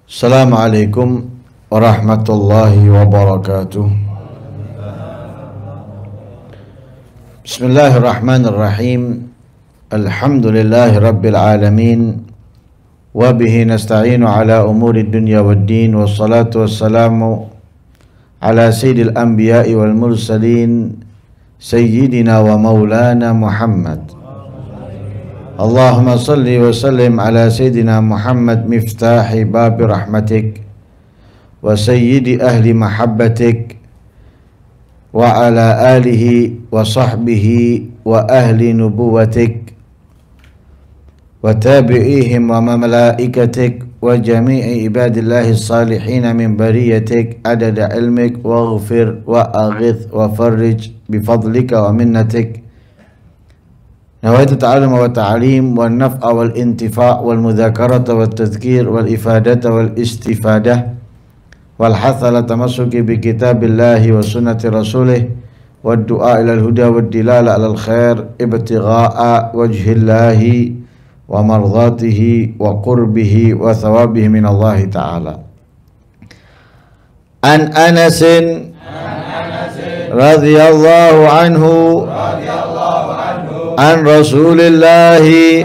Assalamualaikum warahmatullahi wabarakatuh. Bismillahirrahmanirrahim. Alhamdulillahi rabbil alamin. Wa bihi nasta'inu ala umuri dunya waddin. Wassalatu wassalamu ala sayyidil anbiya'i wal mursalin, sayyidina wa maulana Muhammad. Allahumma salli wa sallim ala sayyidina Muhammad miftahi babi rahmatik wa sayyidi ahli mahabbatik wa ala alihi wa sahbihi wa ahli nubuwatik wa tabi'ihim wa malaikatik wa jami'i ibadillahi salihin min bariyatik adada ilmik wa ghafir wa aghith wa farrij bifadlika wa minnatik. Nawaitu ta'alum wa ta'alim wa naf'a wal intifa' wal mudhakarata wal tadhkir wal ifadata wal istifadah wal hathala tamassuki bi kitabillahi wa sunnati rasulih wa du'a ilal huda wa dilala alal khair ibtigha'a wajhillahi wa mardhatihi wa qurbihi wa thawabihi minallahi ta'ala. An Anasin radhiyallahu anhu an Rasulillahi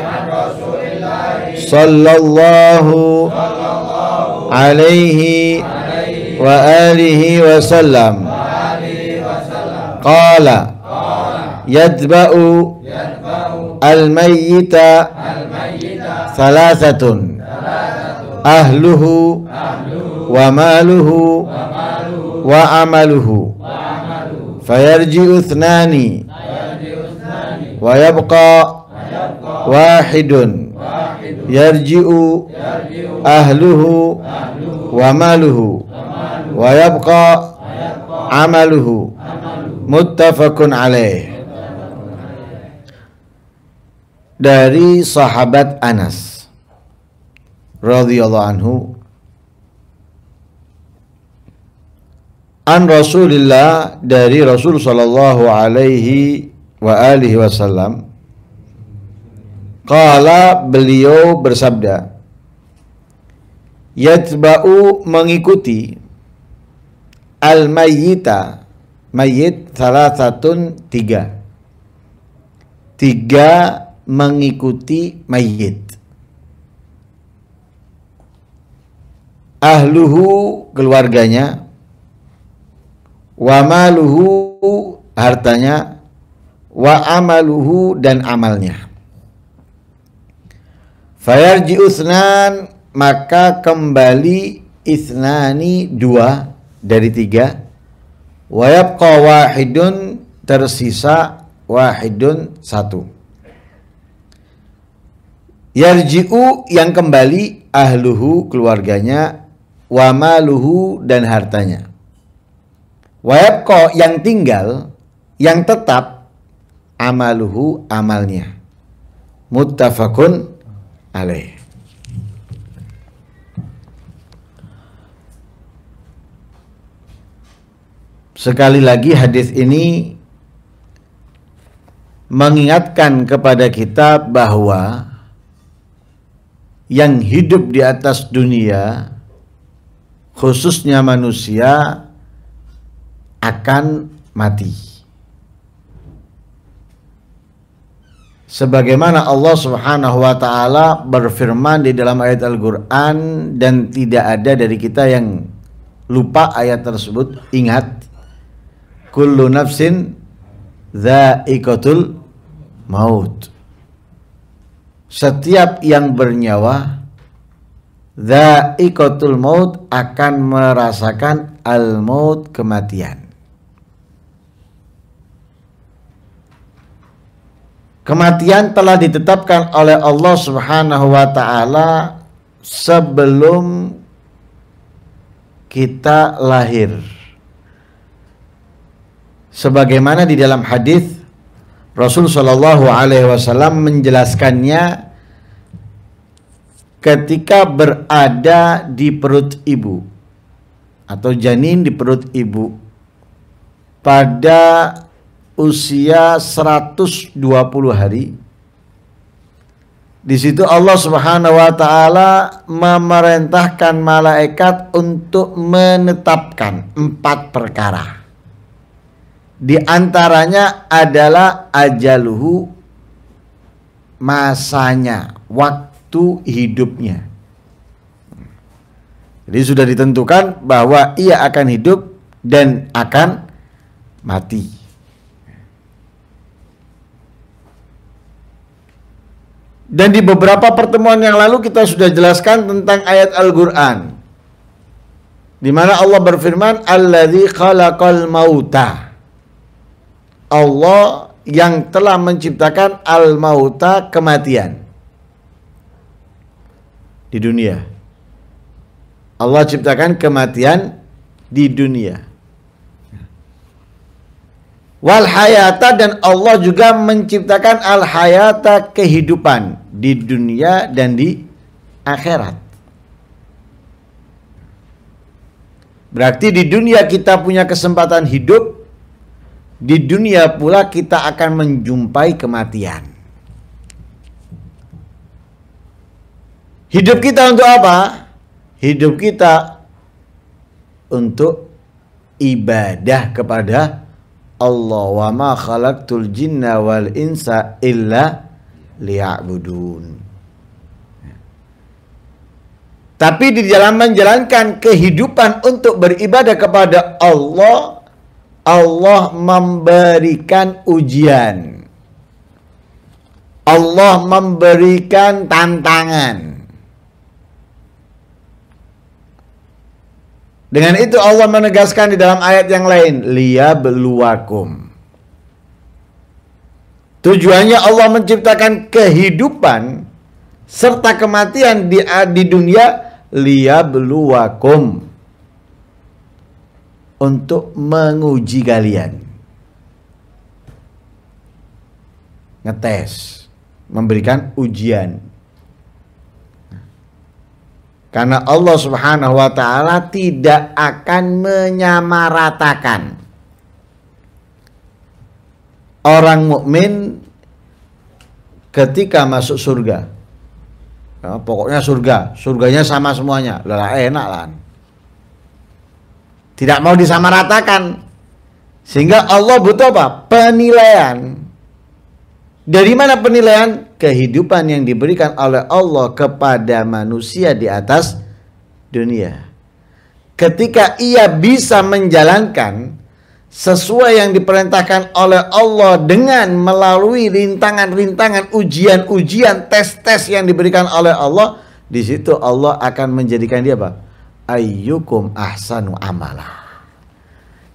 sallallahu alaihi wa alihi wasallam qala yadba'u al-mayyita thalathatun ahluhu wa maluhu wa amaluhu fayarji'u ithnani wa yabqa wahidun yarji'u ahluhu wa maluhu wa yabqa amaluhu muttafaqun alaih. Dari sahabat Anas radhiyallahu anhu, an Rasulillah, dari Rasul sallallahu alaihi wa alihi wasallam, qala, beliau bersabda, yatba'u, mengikuti, al-mayyita, mayyit, thalathatun, tiga mengikuti mayyit, ahluhu, keluarganya, wa maluhu, hartanya, wa amaluhu, dan amalnya. Fayarji'u itsnan, maka kembali, itsnani, dua dari tiga, wa yabqa wahidun, tersisa wahidun, satu. Yarji'u, yang kembali, ahluhu, keluarganya, wa maluhu, dan hartanya. Wa yabqa, yang tinggal, yang tetap, amaluhu, amalnya. Muttafaqun alaih. Sekali lagi hadis ini mengingatkan kepada kita bahwa yang hidup di atas dunia, khususnya manusia, akan mati. Sebagaimana Allah Subhanahu wa ta'ala berfirman di dalam ayat Al-Quran, dan tidak ada dari kita yang lupa ayat tersebut. Ingat, kullu nafsin dha'iqatul maut. Setiap yang bernyawa, dha'iqatul maut, akan merasakan al-maut, kematian. Kematian telah ditetapkan oleh Allah Subhanahu wa ta'ala sebelum kita lahir. Sebagaimana di dalam hadis Rasul sallallahu alaihi wasallam menjelaskannya ketika berada di perut ibu atau janin di perut ibu pada usia 120 hari, Di situ Allah Subhanahu wa taala memerintahkan malaikat untuk menetapkan 4 perkara. Di antaranya adalah ajaluhu, masanya, waktu hidupnya. Jadi sudah ditentukan bahwa ia akan hidup dan akan mati. Dan di beberapa pertemuan yang lalu kita sudah jelaskan tentang ayat Al-Qur'an, di mana Allah berfirman, "Alladzi khalaqal mauta." Allah yang telah menciptakan al-mauta, kematian di dunia. Allah ciptakan kematian di dunia. Wal hayata, dan Allah juga menciptakan al hayata, kehidupan di dunia dan di akhirat. Berarti di dunia kita punya kesempatan hidup, di dunia pula kita akan menjumpai kematian. Hidup kita untuk apa? Hidup kita untuk ibadah kepada Allah. Wa ma khalaqtul jinna wal insa illa liya'budun. Tapi di dalam menjalankan kehidupan untuk beribadah kepada Allah, Allah memberikan ujian. Allah memberikan tantangan. Dengan itu Allah menegaskan di dalam ayat yang lain, liyabluwakum. Tujuannya Allah menciptakan kehidupan serta kematian di dunia, liyabluwakum, untuk menguji kalian. Ngetes, memberikan ujian. Karena Allah Subhanahu wa taala tidak akan menyamaratakan orang mukmin ketika masuk surga. Ya, pokoknya surganya sama semuanya. Lah enak lah. Tidak mau disamaratakan. Sehingga Allah butuh apa? Penilaian. Dari mana penilaian? Kehidupan yang diberikan oleh Allah kepada manusia di atas dunia. Ketika ia bisa menjalankan sesuai yang diperintahkan oleh Allah dengan melalui rintangan-rintangan, ujian-ujian, tes-tes yang diberikan oleh Allah, di situ Allah akan menjadikan dia apa? Ayyukum ahsanu amala.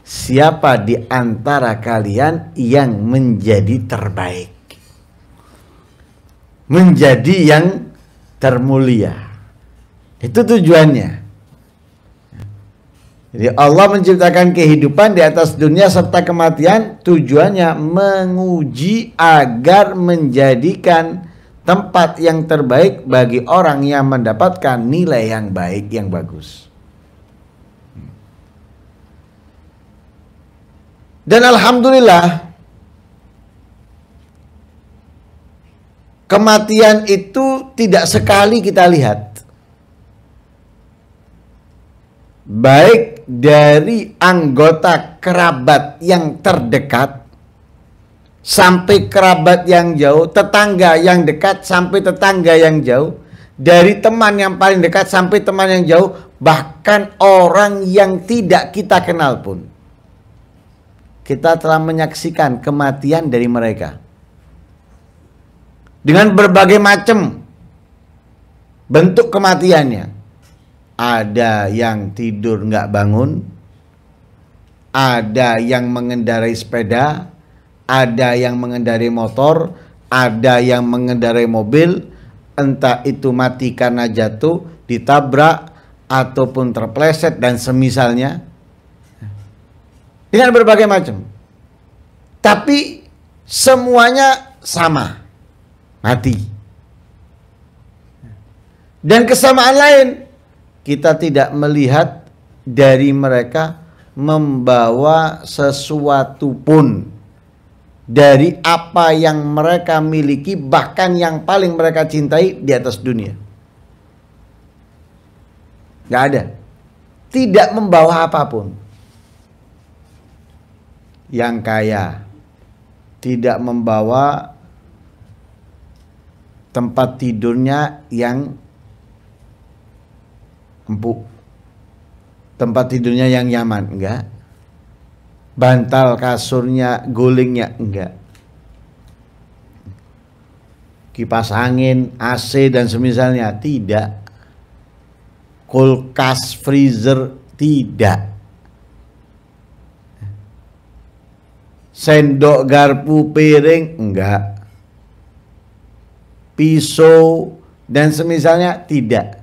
Siapa di antara kalian yang menjadi terbaik? Menjadi yang termulia. Itu tujuannya. Jadi Allah menciptakan kehidupan di atas dunia serta kematian, tujuannya menguji agar menjadikan tempat yang terbaik bagi orang yang mendapatkan nilai yang baik, yang bagus. Dan alhamdulillah, kematian itu tidak sekali kita lihat. Baik dari anggota kerabat yang terdekat sampai kerabat yang jauh, tetangga yang dekat sampai tetangga yang jauh, dari teman yang paling dekat sampai teman yang jauh, bahkan orang yang tidak kita kenal pun. Kita telah menyaksikan kematian dari mereka. Dengan berbagai macam bentuk kematiannya. Ada yang tidur nggak bangun, ada yang mengendarai sepeda, ada yang mengendarai motor, ada yang mengendarai mobil, entah itu mati karena jatuh, ditabrak, ataupun terpleset dan semisalnya. Dengan berbagai macam. Tapi semuanya sama. Mati. Dan kesamaan lain, kita tidak melihat dari mereka membawa sesuatu pun dari apa yang mereka miliki, bahkan yang paling mereka cintai di atas dunia. Gak ada. Tidak membawa apapun. Yang kaya tidak membawa tempat tidurnya yang empuk, tempat tidurnya yang nyaman, enggak. Bantal kasurnya, gulingnya, enggak. Kipas angin, AC dan semisalnya, tidak. Kulkas, freezer, tidak. Sendok, garpu, piring, enggak. Pisau dan semisalnya, tidak.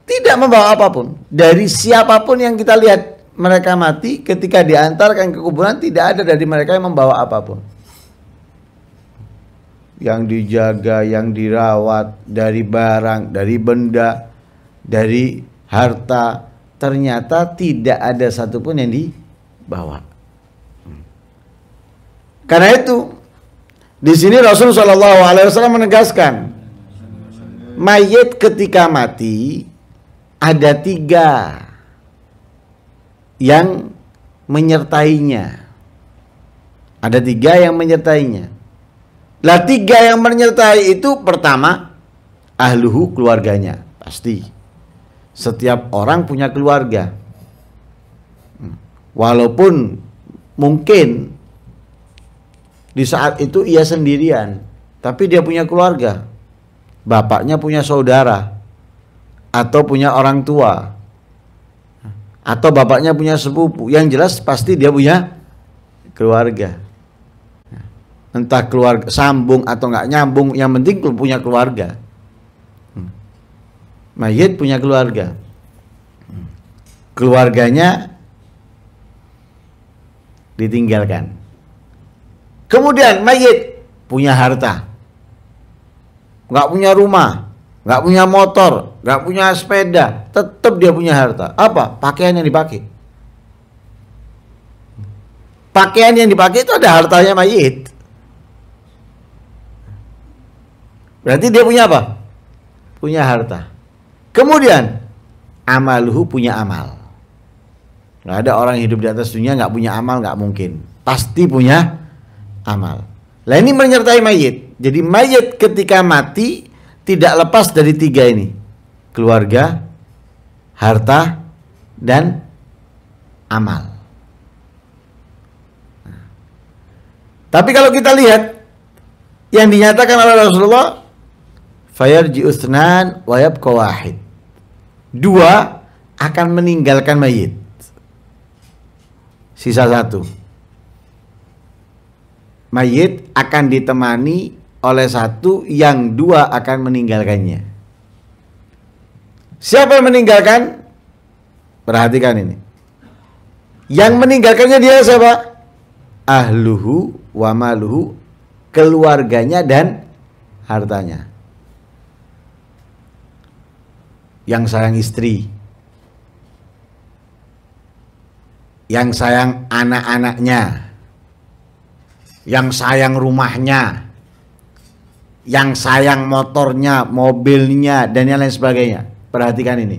Tidak membawa apapun. Dari siapapun yang kita lihat mereka mati, ketika diantarkan ke kuburan, tidak ada dari mereka yang membawa apapun. Yang dijaga, yang dirawat, dari barang, dari benda, dari harta, ternyata tidak ada satupun yang dibawa. Karena itu, di sini Rasulullah SAW menegaskan, mayit ketika mati ada 3 yang menyertainya. Ada 3 yang menyertainya. Lah 3 yang menyertai itu, pertama, ahluhu, keluarganya. Pasti. Setiap orang punya keluarga. Walaupun mungkin di saat itu ia sendirian, tapi dia punya keluarga. Bapaknya punya saudara, atau punya orang tua, atau bapaknya punya sepupu. Yang jelas pasti dia punya keluarga. Entah keluarga sambung atau nggak nyambung, yang penting punya keluarga. Mayit punya keluarga. Keluarganya ditinggalkan. Kemudian mayit punya harta, nggak punya rumah, nggak punya motor, nggak punya sepeda, tetap dia punya harta. Apa? Pakaian yang dipakai. Pakaian yang dipakai itu ada hartanya mayit. Berarti dia punya apa? Punya harta. Kemudian amaluhu, punya amal. Nggak ada orang hidup di atas dunia nggak punya amal, nggak mungkin. Pasti punya amal. Lah ini menyertai mayit. Jadi mayit ketika mati tidak lepas dari 3 ini: keluarga, harta, dan amal. Tapi kalau kita lihat yang dinyatakan oleh Rasulullah, fayarji'u tsnan wa yabqa wahid. 2 akan meninggalkan mayit, sisa 1. Mayit akan ditemani oleh 1, yang 2 akan meninggalkannya. Siapa yang meninggalkan? Perhatikan ini. Yang meninggalkannya dia siapa? Ahluhu wa maluhu, keluarganya dan hartanya. Yang sayang istri, yang sayang anak-anaknya, yang sayang rumahnya, yang sayang motornya, mobilnya, dan yang lain sebagainya. Perhatikan ini.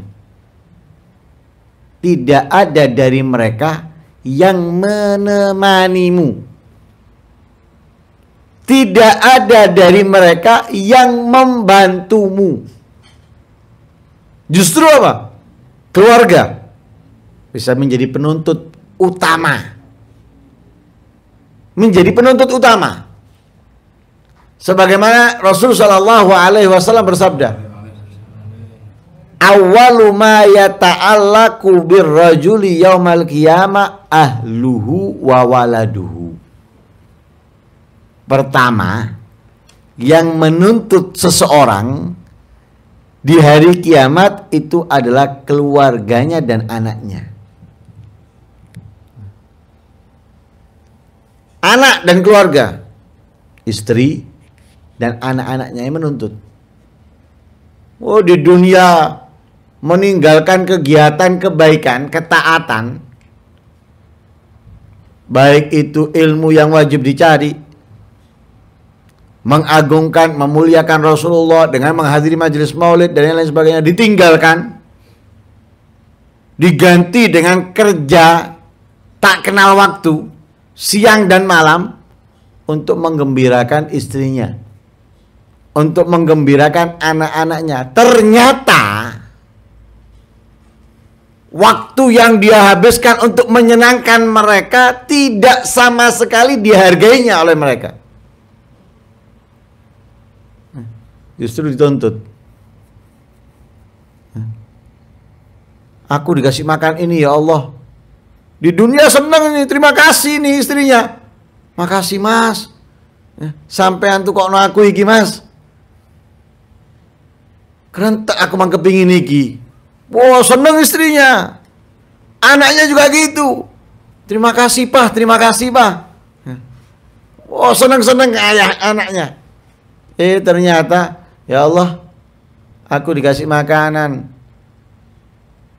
Tidak ada dari mereka yang menemanimu. Tidak ada dari mereka yang membantumu. Justru apa? Keluarga bisa menjadi penuntut utama. Menjadi penuntut utama. Sebagaimana Rasul sallallahu alaihi wasallam bersabda, "Awwalu ma yata'allaqu birrajuli yaumal qiyamah ahluhu wa waladuhu." Pertama, yang menuntut seseorang di hari kiamat itu adalah keluarganya dan anaknya. Anak dan keluarga, istri dan anak-anaknya yang menuntut. Oh, di dunia meninggalkan kegiatan kebaikan, ketaatan, baik itu ilmu yang wajib dicari, mengagungkan, memuliakan Rasulullah dengan menghadiri majelis maulid dan lain sebagainya ditinggalkan, diganti dengan kerja tak kenal waktu, siang dan malam untuk menggembirakan istrinya, untuk menggembirakan anak-anaknya. Ternyata waktu yang dia habiskan untuk menyenangkan mereka tidak sama sekali dihargainya oleh mereka. Justru dituntut. Aku dikasih makan ini ya Allah. Di dunia senang ini, terima kasih nih istrinya. Makasih mas. Sampean tuh kok no aku iki mas. Kerentek aku mang kepingin iki. Wow, seneng istrinya. Anaknya juga gitu. Terima kasih pak, terima kasih pak. Wow, seneng-seneng ayah anaknya. Ternyata ya Allah, aku dikasih makanan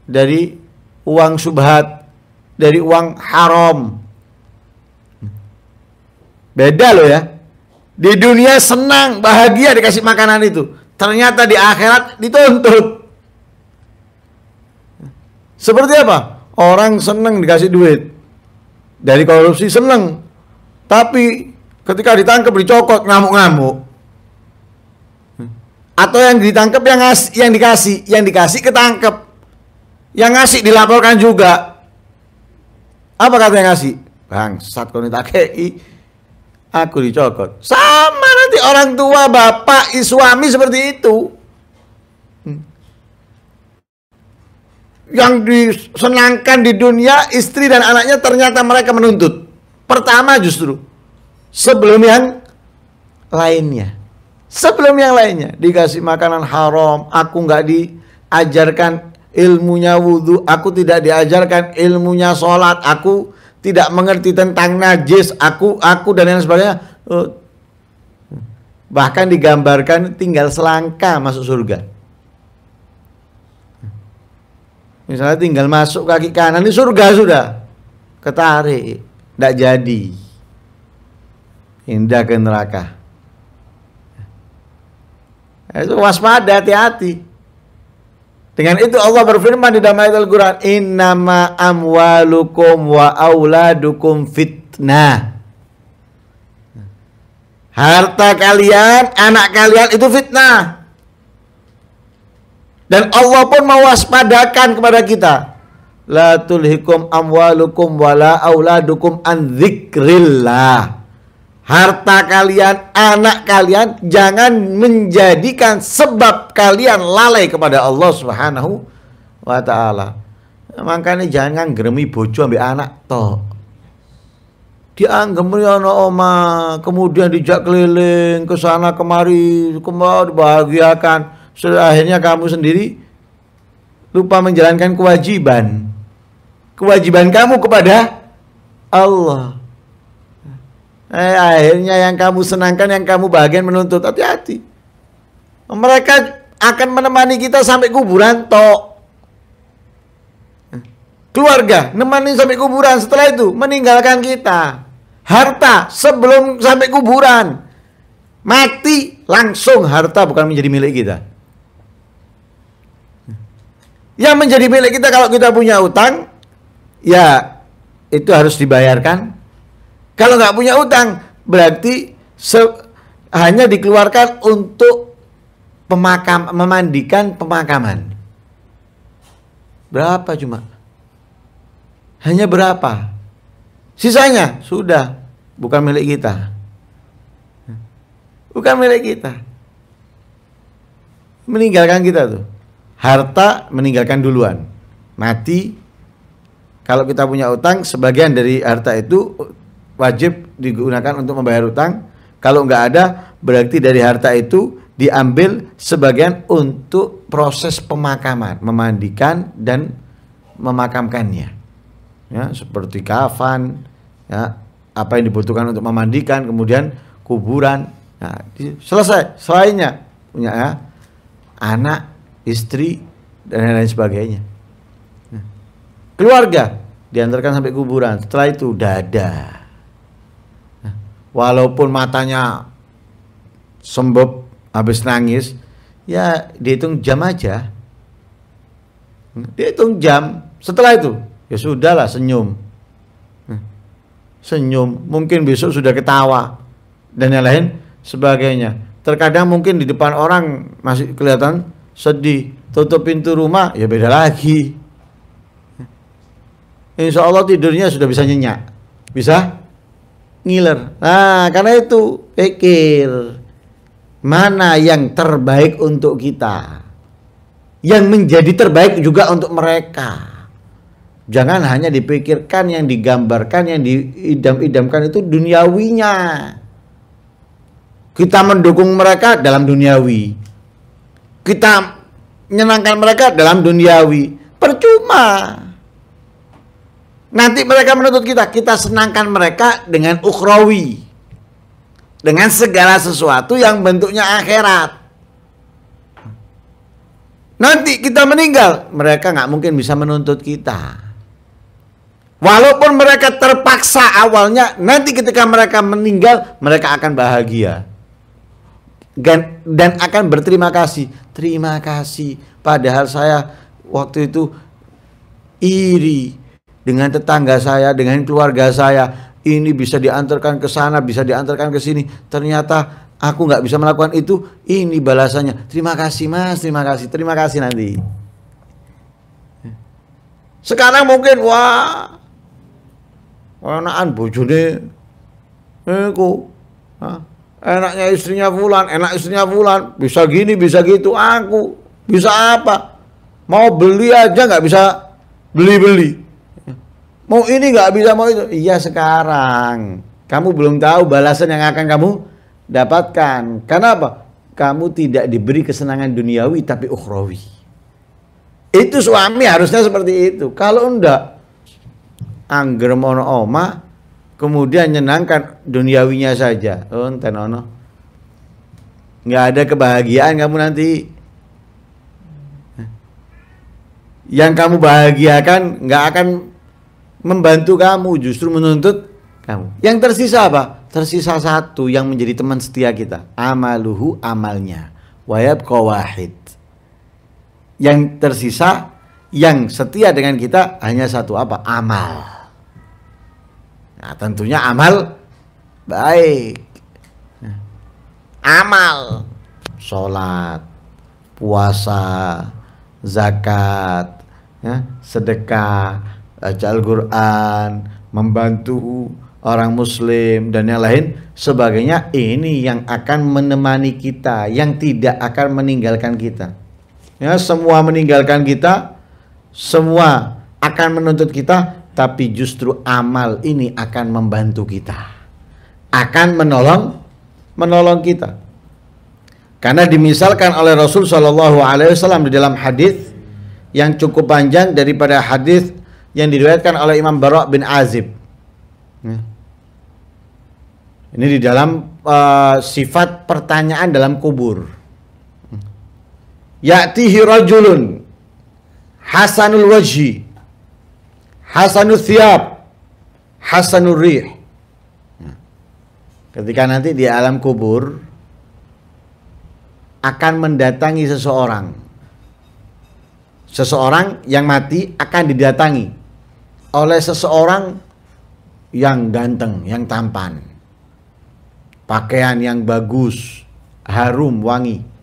dari uang subhat, dari uang haram. Beda loh ya. Di dunia senang, bahagia dikasih makanan itu. Ternyata di akhirat dituntut. Seperti apa? Orang senang dikasih duit. Dari korupsi senang. Tapi ketika ditangkap dicokot, ngamuk-ngamuk. Atau yang ditangkap yang dikasih ketangkep. Yang ngasih dilaporkan juga. Apa kata yang ngasih? Bangsat kau ditakei, aku dicokot. Sama nanti orang tua, bapak, suami seperti itu. Yang disenangkan di dunia, istri dan anaknya ternyata mereka menuntut. Pertama justru. Sebelum yang lainnya. Sebelum yang lainnya dikasih makanan haram, aku nggak diajarkan ilmunya wudhu, aku tidak diajarkan ilmunya sholat, aku tidak mengerti tentang najis, aku dan lain sebagainya. Bahkan digambarkan tinggal selangkah masuk surga. Misalnya tinggal masuk kaki kanan di surga sudah ketarik, tidak jadi, indah ke neraka. Itu waspada, hati-hati. Dengan itu Allah berfirman di dalam ayat Al-Quran, innama amwalukum wa auladukum fitnah. Harta kalian, anak kalian itu fitnah. Dan Allah pun mewaspadakan kepada kita, la tulhikum amwalukum wa la auladukum an dzikrillah. Harta kalian, anak kalian jangan menjadikan sebab kalian lalai kepada Allah Subhanahu wa ta'ala. Makanya jangan geremi bojo ambek anak toh. Dianggap ana oma, kemudian dijak keliling ke sana kemari, kembali dibahagiakan. Akhirnya kamu sendiri lupa menjalankan kewajiban. Kewajiban kamu kepada Allah. Akhirnya yang kamu senangkan, yang kamu bahagian menuntut. Hati-hati. Mereka akan menemani kita sampai kuburan tok. Keluarga nemani sampai kuburan, setelah itu meninggalkan kita. Harta sebelum sampai kuburan. Mati langsung harta bukan menjadi milik kita. Yang menjadi milik kita kalau kita punya utang, ya itu harus dibayarkan. Kalau nggak punya utang, berarti hanya dikeluarkan untuk memandikan pemakaman. Berapa cuma? Hanya berapa? Sisanya sudah bukan milik kita. Bukan milik kita. Meninggalkan kita tuh. Harta meninggalkan duluan. Mati. Kalau kita punya utang, sebagian dari harta itu wajib digunakan untuk membayar utang. Kalau nggak ada, berarti dari harta itu diambil sebagian untuk proses pemakaman, memandikan dan memakamkannya. Ya, seperti kafan, ya, apa yang dibutuhkan untuk memandikan, kemudian kuburan. Nah, selesai. Selainnya punya ya, anak, istri dan lain sebagainya. Keluarga diantarkan sampai kuburan. Setelah itu dada. Walaupun matanya sembab, habis nangis, ya dihitung jam aja. Dihitung jam. Setelah itu, ya sudahlah, senyum. Senyum, mungkin besok sudah ketawa dan yang lain sebagainya. Terkadang mungkin di depan orang masih kelihatan sedih, tutup pintu rumah, ya beda lagi. Insya Allah tidurnya sudah bisa nyenyak, bisa ngiler. Nah, karena itu pikir mana yang terbaik untuk kita, yang menjadi terbaik juga untuk mereka. Jangan hanya dipikirkan yang digambarkan, yang diidam-idamkan itu duniawinya. Kita mendukung mereka dalam duniawi, kita menyenangkan mereka dalam duniawi. Percuma. Nanti mereka menuntut kita, kita senangkan mereka dengan ukhrawi, dengan segala sesuatu yang bentuknya akhirat. Nanti kita meninggal, mereka nggak mungkin bisa menuntut kita. Walaupun mereka terpaksa awalnya, nanti ketika mereka meninggal, mereka akan bahagia dan akan berterima kasih. Terima kasih, padahal saya waktu itu iri dengan tetangga saya, dengan keluarga saya. Ini bisa diantarkan ke sana, bisa diantarkan ke sini. Ternyata aku nggak bisa melakukan itu. Ini balasannya. Terima kasih mas, terima kasih nanti. Sekarang mungkin wah, enakan bojone, enaknya istrinya fulan, enak istrinya fulan, bisa gini, bisa gitu. Aku bisa apa? Mau beli aja nggak bisa beli. Mau ini nggak bisa, mau itu. Iya sekarang. Kamu belum tahu balasan yang akan kamu dapatkan. Karena apa? Kamu tidak diberi kesenangan duniawi tapi ukhrawi. Itu suami harusnya seperti itu. Kalau enggak, angger ono oma, kemudian nyenangkan duniawinya saja. Enten ono. Nggak ada kebahagiaan kamu nanti. Yang kamu bahagiakan nggak akan membantu kamu, justru menuntut kamu. Yang tersisa apa? Tersisa satu yang menjadi teman setia kita. Amaluhu, amalnya. Wa yabqa wahid. Yang tersisa, yang setia dengan kita hanya satu apa? Amal. Nah, tentunya amal baik. Amal, sholat, puasa, zakat, ya, sedekah, baca Al-Quran, membantu orang muslim dan yang lain sebagainya. Ini yang akan menemani kita, yang tidak akan meninggalkan kita. Ya, semua meninggalkan kita, semua akan menuntut kita, tapi justru amal ini akan membantu kita, akan menolong kita. Karena dimisalkan oleh Rasul Shallallahu Alaihi Wasallam di dalam hadis yang cukup panjang daripada hadis yang diriwayatkan oleh Imam Bara' bin Azib. Ini di dalam sifat pertanyaan dalam kubur. Ya'tihi rajulun hasanul wajhi, hasanul thiyab, hasanul rih. Ketika nanti di alam kubur akan mendatangi seseorang yang mati akan didatangi oleh seseorang yang ganteng, yang tampan, pakaian yang bagus, harum, wangi.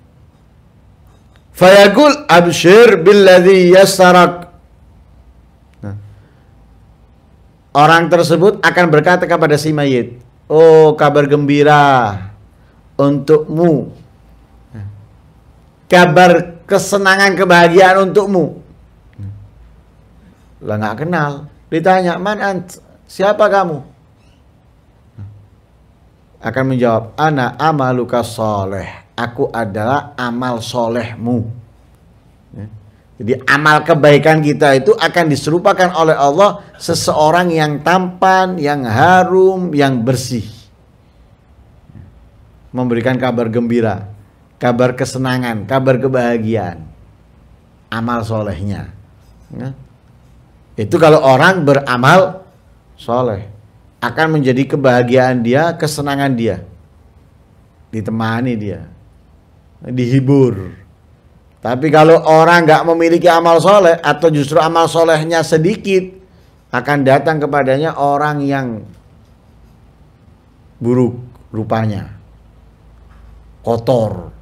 Fayaqul abshir billadhi yasarak. Orang tersebut akan berkata kepada si mayit, oh kabar gembira untukmu, kabar kesenangan kebahagiaan untukmu. Lah nggak kenal, ditanya man ant, siapa kamu? Akan menjawab, ana amaluka soleh, aku adalah amal solehmu. Jadi amal kebaikan kita itu akan diserupakan oleh Allah seseorang yang tampan, yang harum, yang bersih, memberikan kabar gembira, kabar kesenangan, kabar kebahagiaan, amal solehnya. Itu kalau orang beramal soleh, akan menjadi kebahagiaan dia, kesenangan dia. ditemani dia, dihibur. Tapi kalau orang nggak memiliki amal soleh atau justru amal solehnya sedikit, akan datang kepadanya orang yang buruk rupanya, kotor,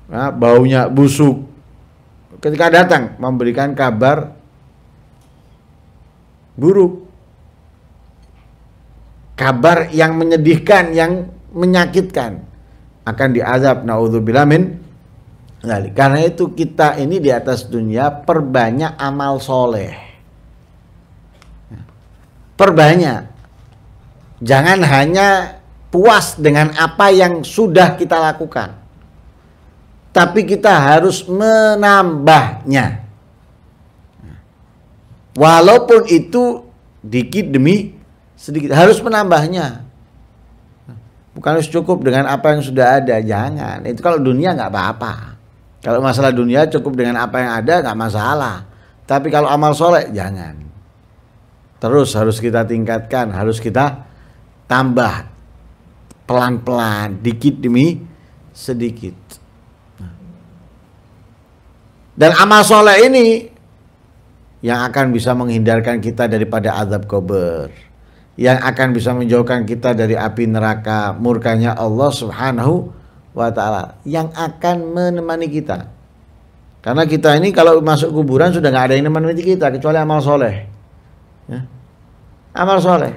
nah, baunya busuk. Ketika datang memberikan kabar buruk, kabar yang menyedihkan, yang menyakitkan, akan diazab. Naudzubillah min dzalik. Karena itu kita ini di atas dunia perbanyak amal soleh, perbanyak. Jangan hanya puas dengan apa yang sudah kita lakukan, tapi kita harus menambahnya, walaupun itu dikit demi sedikit, harus menambahnya. Bukan harus cukup dengan apa yang sudah ada, jangan. Itu kalau dunia nggak apa-apa. Kalau masalah dunia cukup dengan apa yang ada nggak masalah. Tapi kalau amal soleh jangan. Terus harus kita tingkatkan, harus kita tambah pelan-pelan, dikit demi sedikit. Dan amal soleh ini yang akan bisa menghindarkan kita daripada azab kubur, yang akan bisa menjauhkan kita dari api neraka murkanya Allah Subhanahu wa ta'ala, yang akan menemani kita. Karena kita ini kalau masuk kuburan sudah nggak ada yang menemani kita kecuali amal soleh, ya. Amal soleh.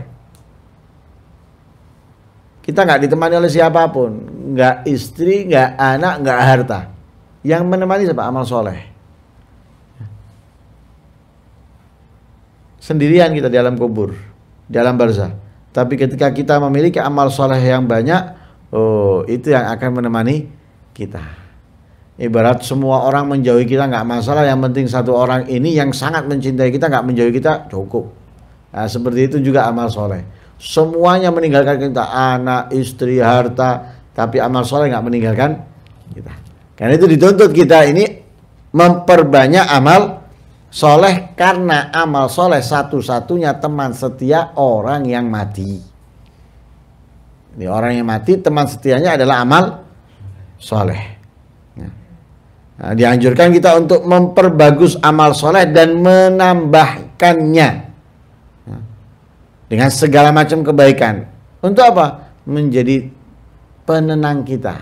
Kita nggak ditemani oleh siapapun, nggak istri, nggak anak, nggak harta. Yang menemani siapa? Amal soleh. Sendirian kita di alam kubur, di alam barzah. Tapi ketika kita memiliki amal soleh yang banyak, oh, itu yang akan menemani kita. Ibarat semua orang menjauhi kita nggak masalah, yang penting satu orang ini yang sangat mencintai kita nggak menjauhi kita, cukup. Nah, seperti itu juga amal soleh. Semuanya meninggalkan kita, anak, istri, harta, tapi amal soleh nggak meninggalkan kita. Karena itu dituntut kita ini memperbanyak amal soleh, karena amal soleh satu-satunya teman setia orang yang mati. Ini orang yang mati, teman setianya adalah amal soleh. Nah, dianjurkan kita untuk memperbagus amal soleh dan menambahkannya dengan segala macam kebaikan. Untuk apa? Menjadi penenang kita,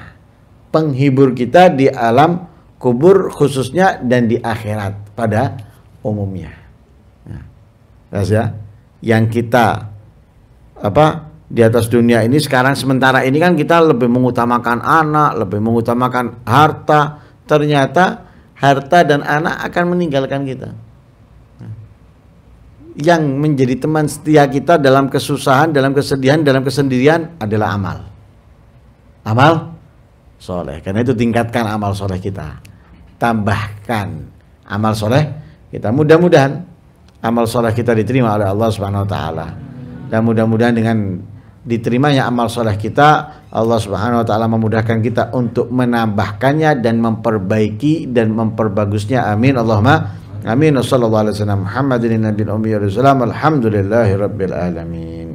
penghibur kita di alam kubur khususnya dan di akhirat pada umumnya. Nah, ya, yang kita di atas dunia ini sekarang sementara ini kan kita lebih mengutamakan anak, lebih mengutamakan harta. Ternyata harta dan anak akan meninggalkan kita. Yang menjadi teman setia kita dalam kesusahan, dalam kesedihan, dalam kesendirian adalah amal. Amal soleh. Karena itu tingkatkan amal soleh kita. Tambahkan amal soleh kita. Mudah-mudahan amal soleh kita diterima oleh Allah Subhanahu wa taala. Dan mudah-mudahan dengan diterimanya amal soleh kita, Allah Subhanahu wa taala memudahkan kita untuk menambahkannya dan memperbaiki dan memperbagusnya. Amin Allahumma amin. Wassallallahu alaihi wasallam Muhammadin nabiyil ummi wa sallam. Alhamdulillahirabbil alamin.